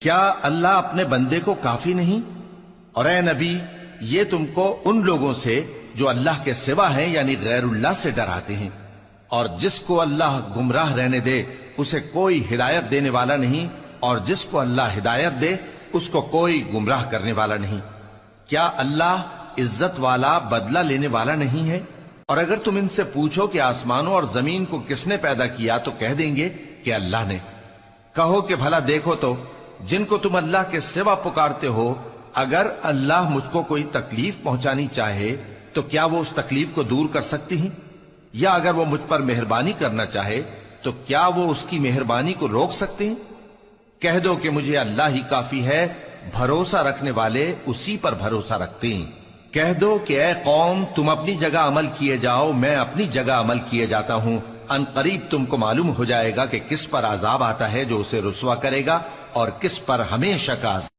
کیا اللہ اپنے بندے کو کافی نہیں؟ اور اے نبی، یہ تم کو ان لوگوں سے جو اللہ کے سوا ہیں یعنی غیر اللہ سے ڈراتے ہیں، اور جس کو اللہ گمراہ رہنے دے اسے کوئی ہدایت دینے والا نہیں، اور جس کو اللہ ہدایت دے اس کو کوئی گمراہ کرنے والا نہیں۔ کیا اللہ عزت والا بدلہ لینے والا نہیں ہے؟ اور اگر تم ان سے پوچھو کہ آسمانوں اور زمین کو کس نے پیدا کیا تو کہہ دیں گے کہ اللہ نے۔ کہو کہ بھلا دیکھو تو جن کو تم اللہ کے سوا پکارتے ہو، اگر اللہ مجھ کو کوئی تکلیف پہنچانی چاہے تو کیا وہ اس تکلیف کو دور کر سکتی ہیں؟ یا اگر وہ مجھ پر مہربانی کرنا چاہے تو کیا وہ اس کی مہربانی کو روک سکتے ہیں؟ کہہ دو کہ مجھے اللہ ہی کافی ہے، بھروسہ رکھنے والے اسی پر بھروسہ رکھتے ہیں۔ کہہ دو کہ اے قوم، تم اپنی جگہ عمل کیے جاؤ، میں اپنی جگہ عمل کیے جاتا ہوں، ان قریب تم کو معلوم ہو جائے گا کہ کس پر عذاب آتا ہے جو اسے رسوا کرے گا اور کس پر ہمیشہ کا عذاب۔